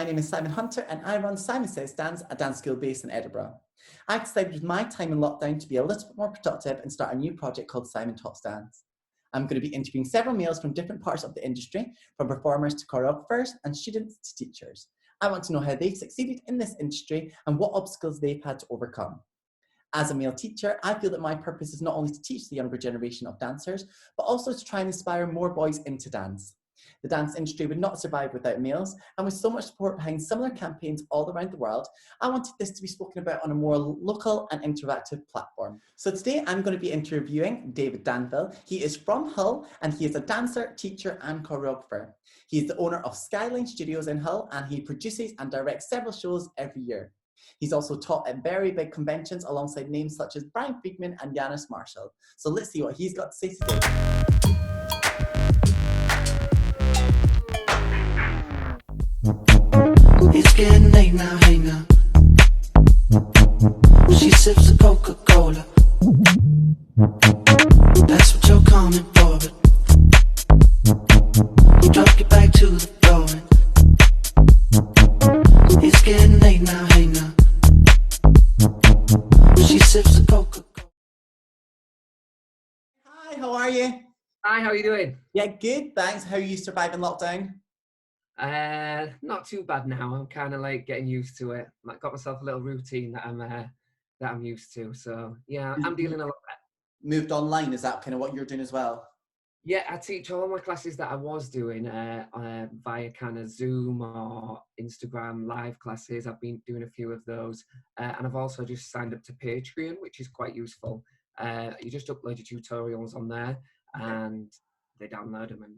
my name is Simon Hunter and I run Simon Says Dance, a dance school based in Edinburgh. I decided with my time in lockdown to be a little bit more productive and start a new project called Simon Talks Dance. I'm going to be interviewing several males from different parts of the industry, from performers to choreographers and students to teachers. I want to know how they've succeeded in this industry and what obstacles they've had to overcome. As a male teacher, I feel that my purpose is not only to teach the younger generation of dancers, but also to try and inspire more boys into dance. The dance industry would not survive without males, and with so much support behind similar campaigns all around the world, I wanted this to be spoken about on a more local and interactive platform. So today I'm going to be interviewing David Danville. He is from Hull, and he is a dancer, teacher, and choreographer. He is the owner of Skyline Studios in Hull, and he produces and directs several shows every year. He's also taught at very big conventions alongside names such as Brian Friedman and Janis Marshall. So let's see what he's got to say today. It's getting late now, hey now. She sips a Coca-Cola. That's what you're coming for, but you drop your back to the floor. It's getting late now, hey now. She sips a Coca-Cola. Hi, how are you? Hi, how are you doing? Yeah, good, thanks. How are you surviving lockdown? Not too bad now. I'm kind of like getting used to it. I got myself a little routine that I'm used to. So yeah, I'm dealing a lot better. Moved online, is that kind of what you're doing as well? Yeah, I teach all my classes that I was doing via kind of Zoom or Instagram live classes. I've been doing a few of those, and I've also just signed up to Patreon, which is quite useful. You just upload your tutorials on there, and they download them, and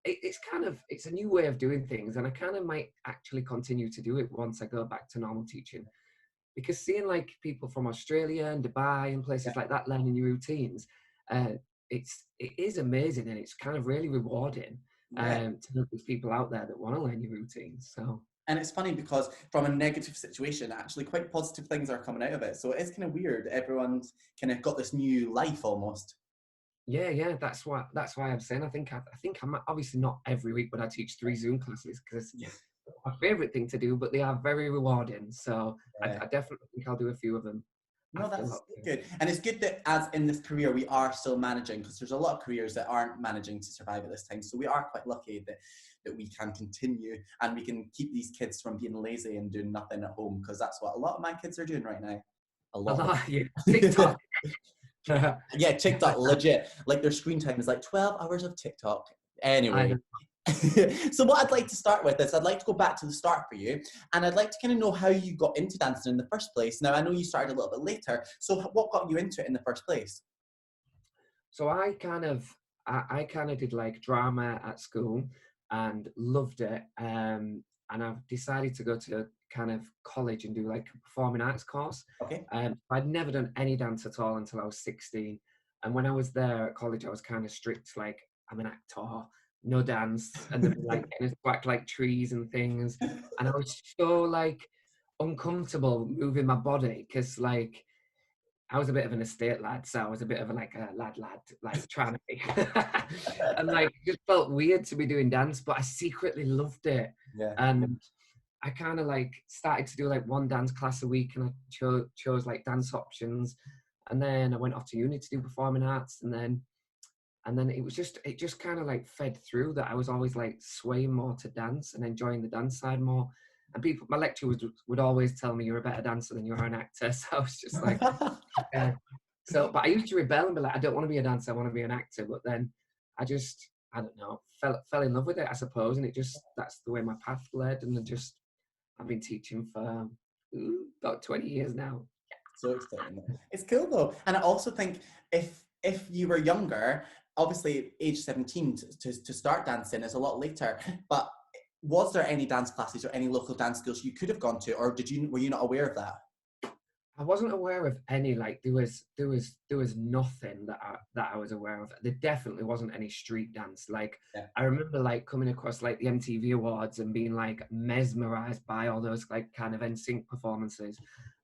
it's a new way of doing things, and I kind of might actually continue to do it once I go back to normal teaching, because seeing like people from Australia and Dubai and places like that learning new routines, it is amazing, and it's kind of really rewarding to know there's people out there that want to learn new routines. So. And it's funny because from a negative situation, actually quite positive things are coming out of it. So it's kind of weird. Everyone's kind of got this new life almost. Yeah, that's why I'm saying I think I'm obviously not every week, but I teach 3 Zoom classes because it's my favorite thing to do, but they are very rewarding. So I definitely think I'll do a few of them. No, that's good. And it's good that as in this career, we are still managing, because there's a lot of careers that aren't managing to survive at this time. So we are quite lucky that we can continue and we can keep these kids from being lazy and doing nothing at home, because that's what a lot of my kids are doing right now. A lot. Yeah. TikTok. Yeah, TikTok, legit. Like their screen time is like 12 hours of TikTok. Anyway. So what I'd like to start with is I'd like to go back to the start for you, and I'd like to kind of know how you got into dancing in the first place. Now I know you started a little bit later, so what got you into it in the first place? So I kind of did like drama at school and loved it, and I've decided to go to kind of college and do like a performing arts course. Okay. I'd never done any dance at all until I was 16, and when I was there at college I was kind of strict, like I'm an actor, no dance, and then like getting us to act like trees and things, and I was so like uncomfortable moving my body because like I was a bit of an estate lad, so I was a bit of a like lad, like trying to be, and like it just felt weird to be doing dance, but I secretly loved it, and I kind of like started to do like 1 dance class a week, and I chose like dance options, and then I went off to uni to do performing arts, and then it just kind of like fed through that I was always like swaying more to dance and enjoying the dance side more. And my lecturers would always tell me you're a better dancer than you are an actor. So I was just like, but I used to rebel and be like, I don't want to be a dancer, I want to be an actor. But then I don't know, fell in love with it, I suppose. And that's the way my path led. And I've been teaching for about 20 years now. So exciting. It's cool though. And I also think if you were younger, obviously age 17 to start dancing is a lot later, but was there any dance classes or any local dance schools you could have gone to, or were you not aware of that? I wasn't aware of any. Like there was nothing that I was aware of. There definitely wasn't any street dance. Like I remember like coming across like the MTV Awards and being like mesmerized by all those like kind of NSYNC performances,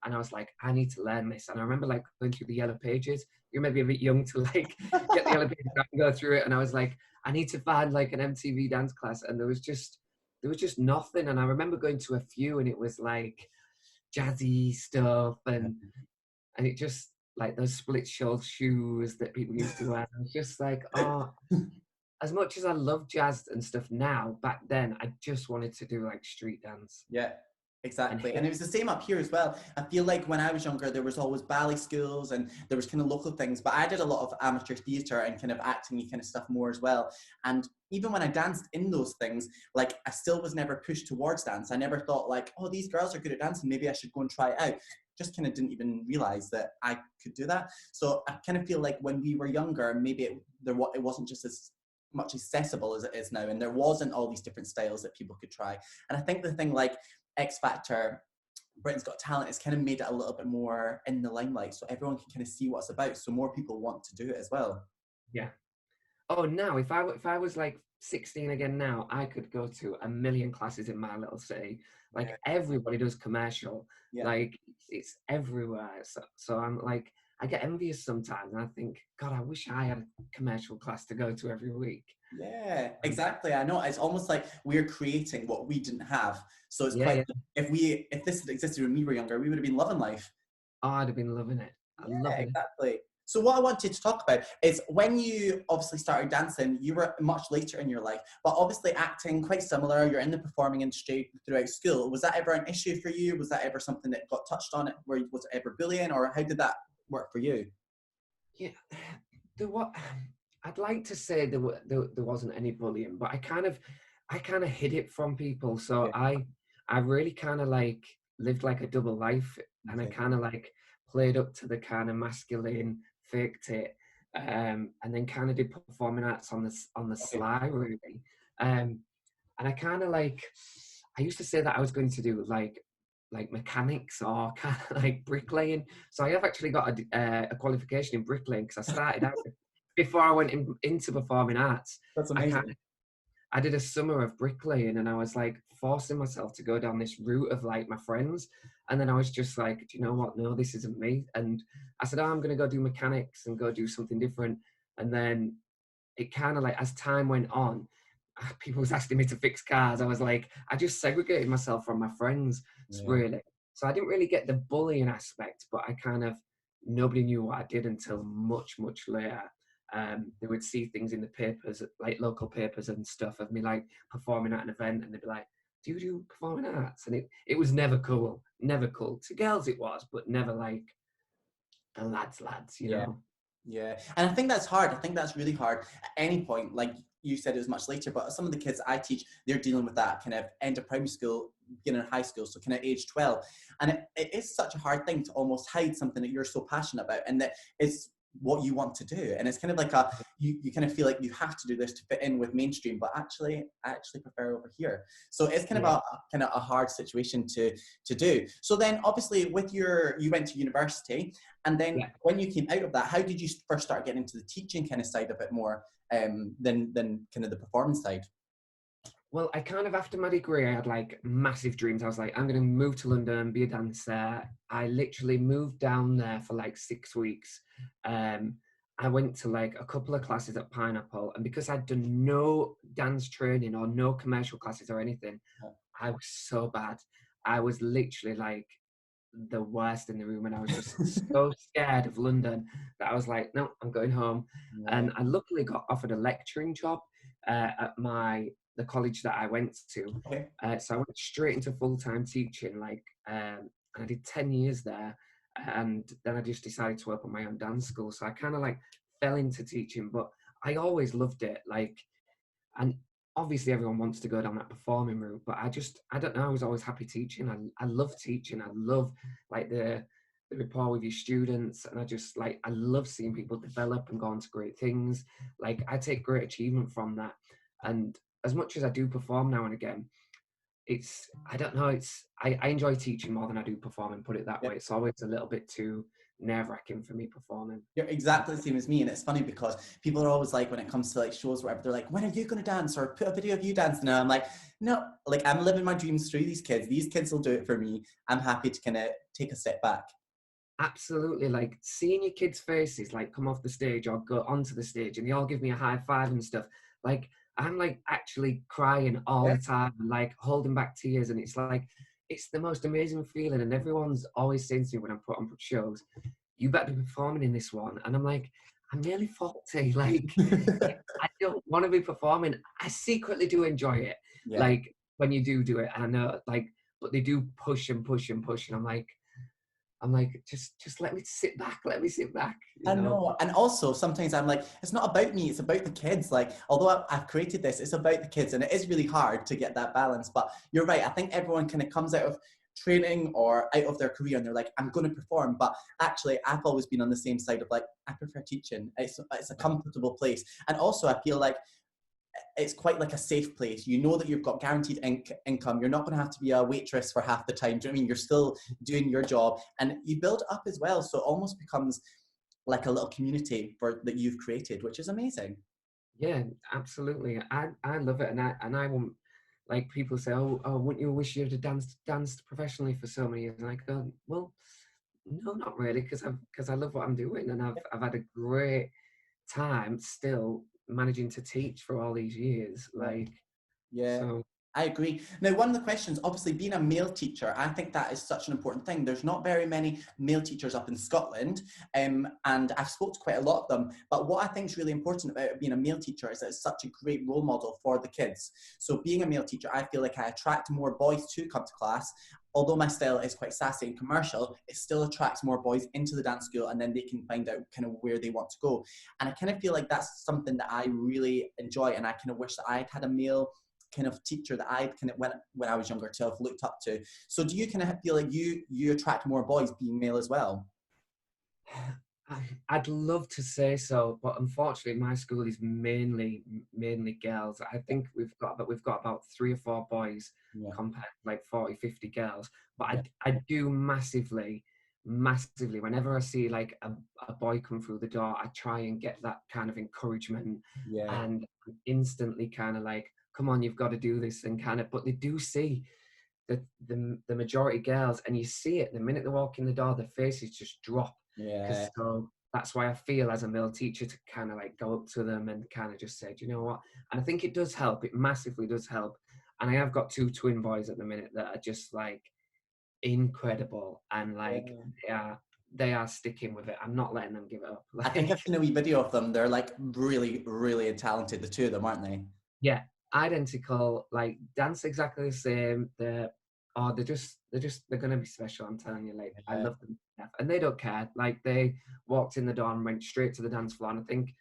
and I was like, I need to learn this. And I remember like going through the Yellow Pages. You may be a bit young to like get the Yellow Pages and go through it, and I was like, I need to find like an MTV dance class, and there was just there was just nothing. And I remember going to a few, and it was like jazzy stuff, and it just like those split shod shoes that people used to wear. I was just like, oh, as much as I love jazz and stuff now, back then I just wanted to do like street dance. Yeah, exactly. And And it was the same up here as well. I feel like when I was younger, there was always ballet schools and there was kind of local things, but I did a lot of amateur theatre and kind of acting kind of stuff more as well. And even when I danced in those things, like I still was never pushed towards dance. I never thought like, oh, these girls are good at dancing, maybe I should go and try it out. Just kind of didn't even realize that I could do that. So I kind of feel like when we were younger, maybe it wasn't just as much accessible as it is now, and there wasn't all these different styles that people could try. And I think the thing like X Factor, Britain's Got Talent, has kind of made it a little bit more in the limelight, so everyone can kind of see what it's about, so more people want to do it as well. yeah. Oh, now if I was like 16 again now, I could go to a million classes in my little city. Like everybody does commercial. Yeah. Like it's everywhere. So I'm like, I get envious sometimes, and I think, God, I wish I had a commercial class to go to every week. Yeah, exactly. I know. It's almost like we're creating what we didn't have. So it's Yeah, quite. If this had existed when we were younger, we would have been loving life. Oh, I'd have been loving it. Yeah, exactly. So what I wanted to talk about is when you obviously started dancing, you were much later in your life, but obviously acting quite similar. You're in the performing industry throughout school. Was that ever an issue for you? Was that ever something that got touched on? Was it ever bullying, or how did that work for you? Yeah, I'd like to say there wasn't any bullying, but I kind of hid it from people. So Yeah. I really kind of like lived like a double life, and I Okay. kind of like played up to the kind of masculine, faked it, and then kind of did performing arts on the Okay. sly, really. And I kind of like, I used to say that I was going to do like mechanics or kind of like bricklaying. So I have actually got a qualification in bricklaying, because I started out before I went into performing arts. That's I kind amazing. of I did a summer of bricklaying, and I was like forcing myself to go down this route of like my friends. And then I was just like, do you know what? No, this isn't me. And I said, oh, I'm going to go do mechanics and go do something different. And then it kind of like, as time went on, people was asking me to fix cars. I was like, I just segregated myself from my friends, Yeah. really. So I didn't really get the bullying aspect, but I kind of, nobody knew what I did until much, much later. They would see things in the papers, like local papers and stuff, of me like performing at an event, and they'd be like, do you do performing arts? And it was never cool, never cool. To girls it was, but never like the lads, you Yeah. know? Yeah, and I think that's hard. I think that's really hard at any point. Like you said, it was much later, but some of the kids I teach, they're dealing with that kind of end of primary school, beginning of high school, so kind of age 12. And it is such a hard thing to almost hide something that you're so passionate about and that is what you want to do. And it's kind of like you kind of feel like you have to do this to fit in with mainstream, but actually, I actually prefer over here. So it's kind of Yeah. a hard situation to do. So then obviously you went to university, and then Yeah. when you came out of that, how did you first start getting into the teaching kind of side a bit more than kind of the performance side? Well, I kind of, after my degree, I had like massive dreams. I was like, I'm going to move to London, be a dancer. I literally moved down there for like 6 weeks. I went to like a couple of classes at Pineapple, and because I'd done no dance training or no commercial classes or anything, I was so bad. I was literally like the worst in the room, and I was just so scared of London that I was like, no, I'm going home. Yeah. And I luckily got offered a lecturing job at the college that I went to. Okay. So I went straight into full-time teaching, like, and I did 10 years there. And then I just decided to open my own dance school. So I kind of like fell into teaching, but I always loved it. Like, and obviously everyone wants to go down that performing route, but I don't know, I was always happy teaching. I love teaching. I love like the rapport with your students, and I love seeing people develop and go on to great things. Like, I take great achievement from that. And as much as I do perform now and again, I don't know, I enjoy teaching more than I do performing, put it that Yeah. way. It's always a little bit too nerve-wracking for me performing. You're exactly the same as me, and it's funny because people are always like, when it comes to like shows, whatever, they're like, when are you going to dance, or put a video of you dancing? And I'm like, no, like I'm living my dreams through these kids. These kids will do it for me. I'm happy to kind of take a step back. Absolutely, like seeing your kids' faces like come off the stage or go onto the stage, and they all give me a high five and stuff. Like, I'm like actually crying all Yeah. the time, and like holding back tears, and it's like it's the most amazing feeling. And everyone's always saying to me when I'm put on shows, "You better be performing in this one," and I'm like, I'm nearly 40, like I don't want to be performing. I secretly do enjoy it, Yeah. like when you do it, and I know like, but they do push and push and push, and I'm like, just let me sit back, you I know. know. And also sometimes I'm like, it's not about me, it's about the kids. Like, although I've created this, it's about the kids. And it is really hard to get that balance. But you're right. I think everyone kind of comes out of training or out of their career and they're like, I'm going to perform. But actually, I've always been on the same side of like, I prefer teaching. It's a comfortable place. And also, I feel like it's quite like a safe place. You know that you've got guaranteed income. You're not going to have to be a waitress for half the time. Do you know what I mean? You're still doing your job and you build up as well. So it almost becomes like a little community that you've created, which is amazing. Yeah, absolutely. I love it, and I want, like, people say, oh, wouldn't you wish you had danced professionally for so many years? And I go, well, no, not really, because I love what I'm doing, and I've had a great time still managing to teach for all these years. Yeah. Like, Yeah. so I agree. Now, one of the questions, obviously being a male teacher, I think that is such an important thing. There's not very many male teachers up in Scotland, and I've spoke to quite a lot of them. But what I think is really important about being a male teacher is that it's such a great role model for the kids. So being a male teacher, I feel like I attract more boys to come to class. Although my style is quite sassy and commercial, it still attracts more boys into the dance school and then they can find out kind of where they want to go. And I kind of feel like that's something that I really enjoy and I kind of wish that I'd had a male kind of teacher that I kind of when I was younger to have looked up to. So do you kind of feel like you attract more boys being male as well? I'd love to say so, but unfortunately, my school is mainly girls. I think we've got about 3 or 4 boys Yeah, compared to like 40, 50 girls. But yeah, I do massively. Whenever I see like a boy come through the door, I try and get that kind of encouragement, yeah, and instantly kind of like, come on, you've got to do this, and kind of. But they do see the majority girls, and you see it the minute they walk in the door, their faces just drop. yeah, Because so that's why I feel as a male teacher to kind of like go up to them and kind of just say, do you know what? And I think it does help. It massively does help. And I have got 2 twin boys at the minute that are just like incredible, and like yeah. they are sticking with it. I'm not letting them give it up. I think I've Like, seen a wee video of them. They're like really, really talented, the two of them, aren't they? yeah, identical, like dance exactly the same. They're gonna be special. I'm telling you, like I Yeah, love them to death. And they don't care. Like they walked in the door and went straight to the dance floor. And I think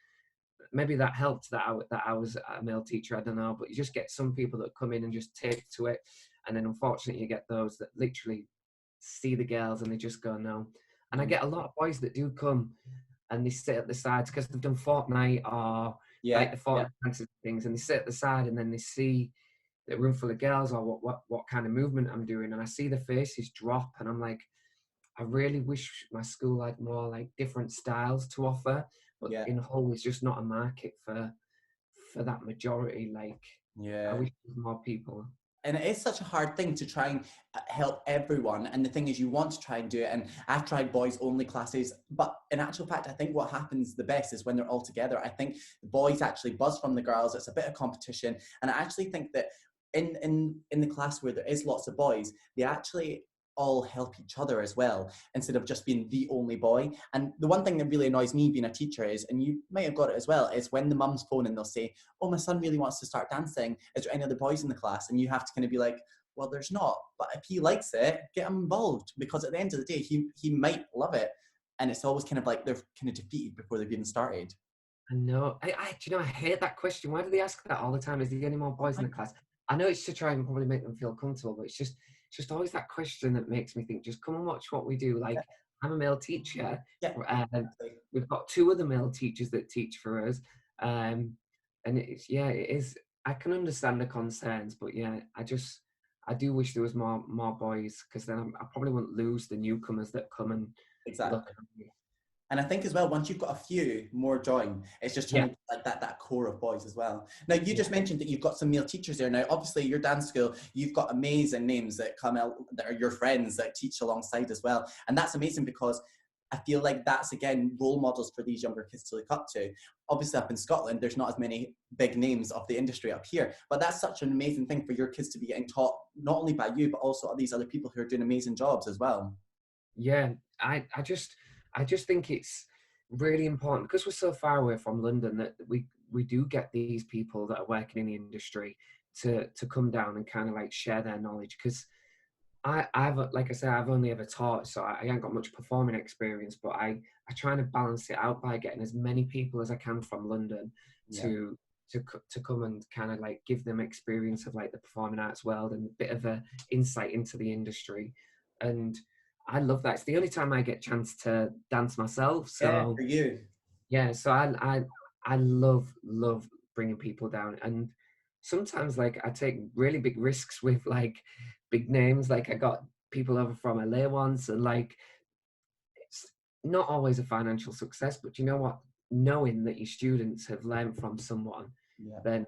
maybe that helped that I was a male teacher. I don't know, but you just get some people that come in and just take to it, and then unfortunately you get those that literally see the girls and they just go no. And I yeah, get a lot of boys that do come and they sit at the sides because they've done Fortnite or like yeah, the yeah. Fortnite dances and things, and they sit at the side and then they see the room full of girls or what kind of movement I'm doing, and I see the faces drop, and I'm like, I really wish my school had more like different styles to offer, but Yeah. in Hull there's just not a market for that majority. Like I Yeah. wish there was more people. And it is such a hard thing to try and help everyone. And the thing is, you want to try and do it. And I've tried boys only classes, but in actual fact, I think what happens the best is when they're all together. I think the boys actually buzz from the girls. It's a bit of competition. And I actually think that in the class where there is lots of boys, they actually all help each other as well instead of just being the only boy. And the one thing that really annoys me being a teacher is, and you might have got it as well, is when the mums phone and they'll say, oh, my son really wants to start dancing, is there any other boys in the class? And you have to kind of be like, well, there's not, but if he likes it, get him involved, because at the end of the day he might love it. And it's always kind of like they're kind of defeated before they've even started. I know. Do you know, I hate that question. Why do they ask that all the time? Is there any more boys in the class? I know it's to try and probably make them feel comfortable, but it's just always that question that makes me think, just come and watch what we do. Like, I'm a male teacher. Yeah, And exactly. we've got 2 other male teachers that teach for us. And it is, I can understand the concerns, but yeah, I do wish there was more boys, because then I probably wouldn't lose the newcomers that come and look Exactly. at me. And I think as well, once you've got a few more join, it's just trying Yeah, to get like that core of boys as well. Now, you yeah. just mentioned that you've got some male teachers there. Now, obviously, your dance school, you've got amazing names that come out that are your friends that teach alongside as well. And that's amazing because I feel like that's, again, role models for these younger kids to look up to. Obviously, up in Scotland, there's not as many big names of the industry up here, but that's such an amazing thing for your kids to be getting taught, not only by you, but also these other people who are doing amazing jobs as well. Yeah, I just think it's really important because we're so far away from London that we do get these people that are working in the industry to come down and kind of like share their knowledge. Because I've like I said, I've only ever taught, so I ain't got much performing experience, but I try to balance it out by getting as many people as I can from London Yeah. to come and kind of like give them experience of like the performing arts world and a bit of a insight into the industry. And I love that. It's the only time I get a chance to dance myself. Yeah, So for you. yeah, so I love bringing people down, and sometimes like I take really big risks with like big names. Like I got people over from LA once, and like it's not always a financial success, but you know what? Knowing that your students have learned from someone, Yeah. then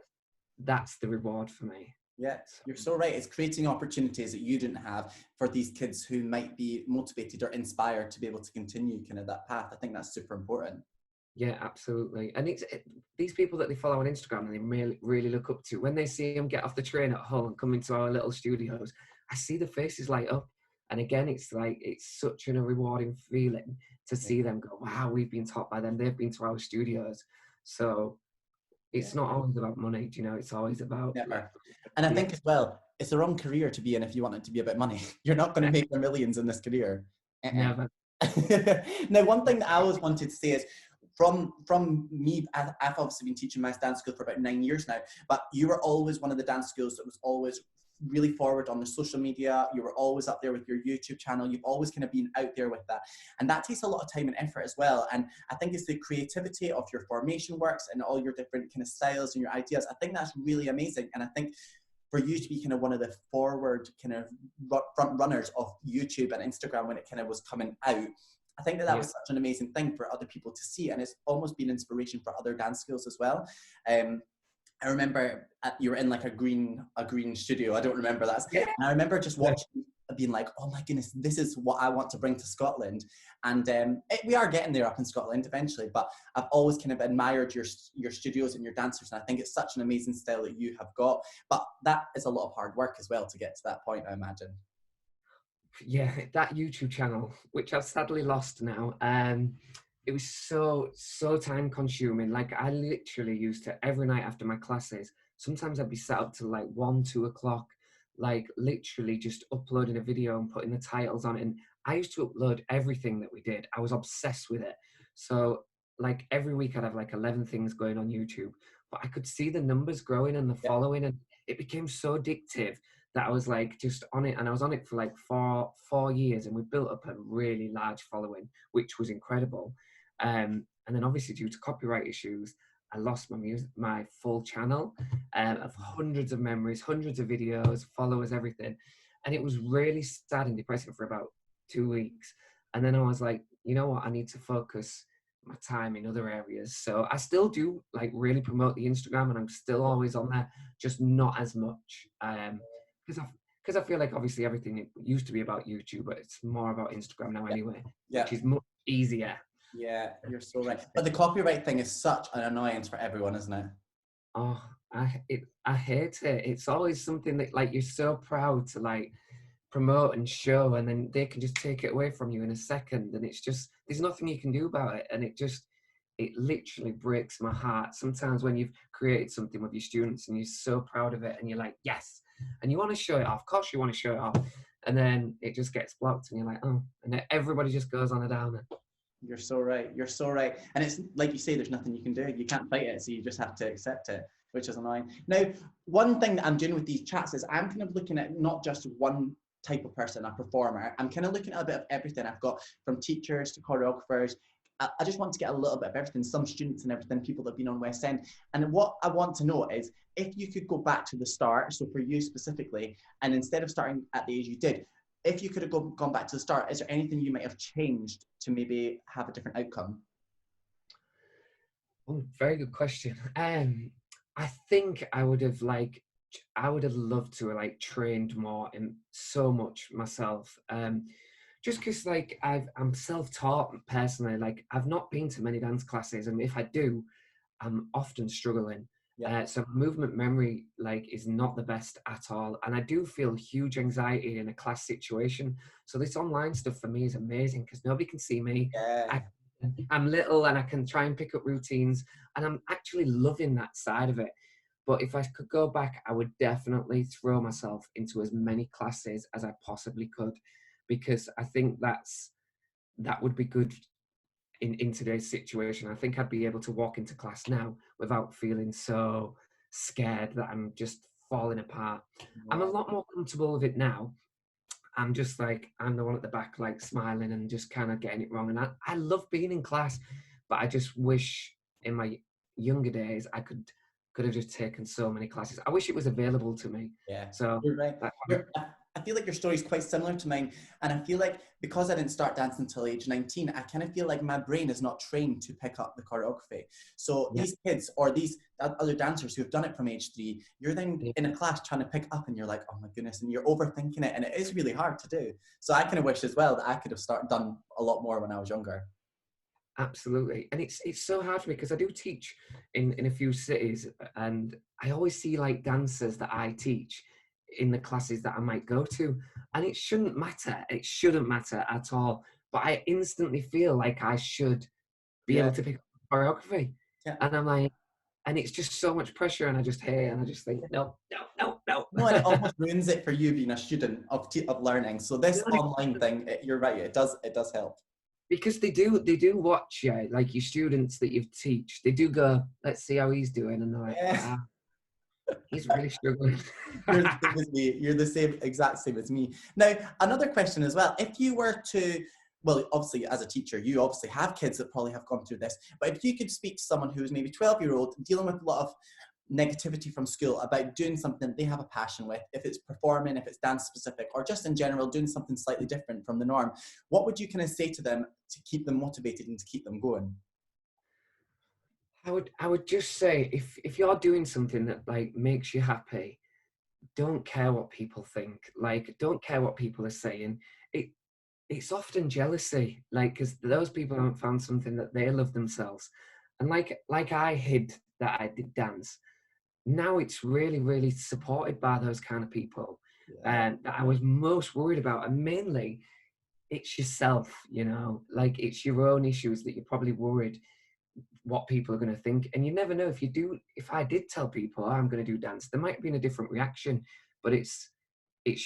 that's the reward for me. Yeah, So, you're so right. It's creating opportunities that you didn't have for these kids who might be motivated or inspired to be able to continue kind of that path. I think that's super important. yeah, absolutely. And these people that they follow on Instagram and they really look up to, when they see them get off the train at home and come into our little studios, I see the faces light up. And again, it's like, it's such a rewarding feeling to see them go, wow, we've been taught by them. They've been to our studios. So Yeah. it's not always about money, you know, it's always about like, Never. And I think as well, it's the wrong career to be in if you want it to be about money. You're not going to make the millions in this career. never. Now, one thing that I always wanted to say is, from me, I've obviously been teaching my dance school for about 9 years now, but you were always one of the dance schools that was always really forward on the social media. You were always up there with your YouTube channel. You've always kind of been out there with that. And that takes a lot of time and effort as well. And I think it's the creativity of your formation works and all your different kind of styles and your ideas. I think that's really amazing. And I think for you to be kind of one of the forward kind of front runners of YouTube and Instagram when it kind of was coming out, I think that was such an amazing thing for other people to see, and it's almost been inspiration for other dance schools as well. I remember you were in like a green studio. I don't remember that. Yeah. And I remember just watching, being like, oh my goodness, this is what I want to bring to Scotland. And we are getting there up in Scotland eventually, but I've always kind of admired your studios and your dancers. And I think it's such an amazing style that you have got. But that is a lot of hard work as well to get to that point, I imagine. Yeah, that YouTube channel, which I've sadly lost now, it was so time consuming. Like I literally used to, every night after my classes, sometimes I'd be sat up till like 1-2 o'clock, like literally just uploading a video and putting the titles on it. And I used to upload everything that we did. I was obsessed with it. So like every week I'd have like 11 things going on YouTube, but I could see the numbers growing and the following, and it became so addictive that I was like just on it, and I was on it for like four years, and we built up a really large following, which was incredible. And then obviously due to copyright issues, I lost my full channel of hundreds of memories, hundreds of videos, followers, everything. And it was really sad and depressing for about 2 weeks. And then I was like, you know what, I need to focus my time in other areas. So I still do like really promote the Instagram, and I'm still always on there, just not as much. Because I feel like obviously everything used to be about YouTube, but it's more about Instagram now anyway, which is much easier. Yeah, you're so right. But the copyright thing is such an annoyance for everyone, isn't it? Oh, I hate it. It's always something that like you're so proud to like promote and show, and then they can just take it away from you in a second, and it's just there's nothing you can do about it, and it literally breaks my heart sometimes when you've created something with your students and you're so proud of it and you're like, yes, and you want to show it off. Of course you want to show it off, and then it just gets blocked and you're like, oh, and then everybody just goes on a downer. You're so right. You're so right. And it's like you say, there's nothing you can do. You can't fight it, so you just have to accept it, which is annoying. Now, one thing that I'm doing with these chats is I'm kind of looking at not just one type of person, a performer. I'm kind of looking at a bit of everything. I've got from teachers to choreographers. I just want to get a little bit of everything, some students and everything, people that have been on West End. And what I want to know is if you could go back to the start, so for you specifically, and instead of starting at the age you did, if you could have gone back to the start, is there anything you might have changed to maybe have a different outcome? Oh, very good question. I think I would have loved to have like trained more and so much myself. just because like I'm self-taught personally. Like I've not been to many dance classes, and if I do, I'm often struggling. Yeah. So movement memory like is not the best at all, and I do feel huge anxiety in a class situation. So this online stuff for me is amazing because nobody can see me. Yeah. I'm little and I can try and pick up routines, and I'm actually loving that side of it. But if I could go back, I would definitely throw myself into as many classes as I possibly could, because I think that would be good in today's situation. I think I'd be able to walk into class now without feeling so scared that I'm just falling apart. I'm a Yeah. lot more comfortable with it now. I'm just like, I'm the one at the back, like smiling and just kind of getting it wrong. And I love being in class, but I just wish in my younger days could have just taken so many classes. I wish it was available to me. Yeah, So you're right. that's I feel like your story is quite similar to mine. And I feel like because I didn't start dancing until age 19, I kind of feel like my brain is not trained to pick up the choreography. So yeah, these kids or these other dancers who have done it from age 3, you're then yeah. in a class trying to pick up and you're like, oh my goodness, and you're overthinking it. And it is really hard to do. So I kind of wish as well that I could have done a lot more when I was younger. Absolutely. And it's so hard for me because I do teach in a few cities, and I always see like dancers that I teach in the classes that I might go to. And it shouldn't matter. It shouldn't matter at all. But I instantly feel like I should be Yeah, able to pick up choreography. yeah. And I'm like, and it's just so much pressure. And I just hate it. And I just think, no, no, no, no. No, and it almost ruins it for you being a student of learning. So this online thing, you're right, it does help. Because they do watch you, like your students that you teach, they do go, let's see how he's doing. And they're like, Yeah. he's really struggling. You're the same as me. You're the exact same as me. Now, another question as well. If you were to, well, obviously as a teacher, you obviously have kids that probably have gone through this, but if you could speak to someone who's maybe 12-year-old dealing with a lot of negativity from school about doing something they have a passion with, if it's performing, if it's dance specific, or just in general doing something slightly different from the norm, what would you kind of say to them to keep them motivated and to keep them going? I would just say if you're doing something that like makes you happy, don't care what people think. Like don't care what people are saying. It's often jealousy, like because those people haven't found something that they love themselves. And like I hid that I did dance. Now it's really, really supported by those kind of people. Yeah. And that I was most worried about. And mainly it's yourself, you know, like it's your own issues that you're probably worried what people are going to think. And you never know if I did tell people, oh, I'm going to do dance, there might have been a different reaction, but it's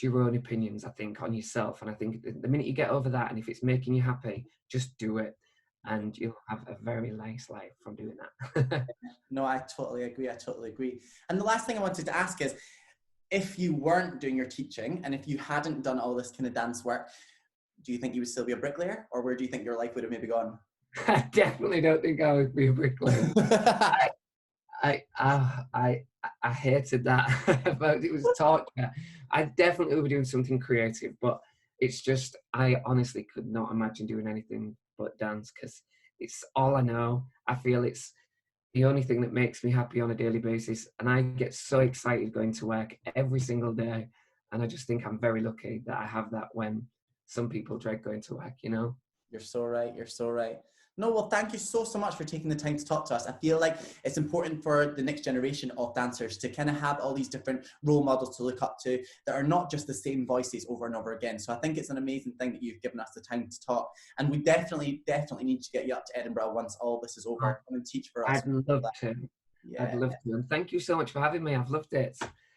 your own opinions, I think, on yourself. And I think the minute you get over that, and if it's making you happy, just do it. And you'll have a very nice life from doing that. No, I totally agree. I totally agree. And the last thing I wanted to ask is, if you weren't doing your teaching and if you hadn't done all this kind of dance work, do you think you would still be a bricklayer, or where do you think your life would have maybe gone? I definitely don't think I would be a bricklayer. I hated that. But it was torture. I definitely would be doing something creative, but it's just I honestly could not imagine doing anything but dance because it's all I know. I feel it's the only thing that makes me happy on a daily basis, and I get so excited going to work every single day. And I just think I'm very lucky that I have that when some people dread going to work, you know? You're so right. You're so right. No, well, thank you so much for taking the time to talk to us. I feel like it's important for the next generation of dancers to kind of have all these different role models to look up to that are not just the same voices over and over again. So I think it's an amazing thing that you've given us the time to talk. And we definitely need to get you up to Edinburgh once all this is over. Come and teach for us. I'd love to. Yeah. I'd love to. And thank you so much for having me. I've loved it.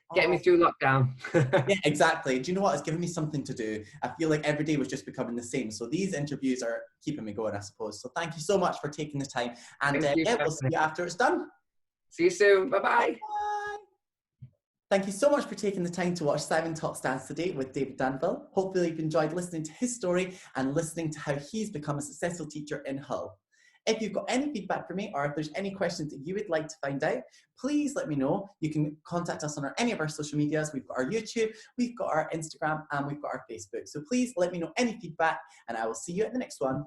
Oh. Getting me through lockdown. Yeah, exactly. Do you know what? It's given me something to do. I feel like every day was just becoming the same. So these interviews are keeping me going, I suppose. So thank you so much for taking the time. And yeah, we'll see you after it's done. See you soon. Bye-bye. Bye. Thank you so much for taking the time to watch Simon Talks Dance today with David Danville. Hopefully you've enjoyed listening to his story and listening to how he's become a successful teacher in Hull. If you've got any feedback for me, or if there's any questions that you would like to find out, please let me know. You can contact us on any of our social medias. We've got our YouTube, we've got our Instagram, and we've got our Facebook. So please let me know any feedback, and I will see you at the next one.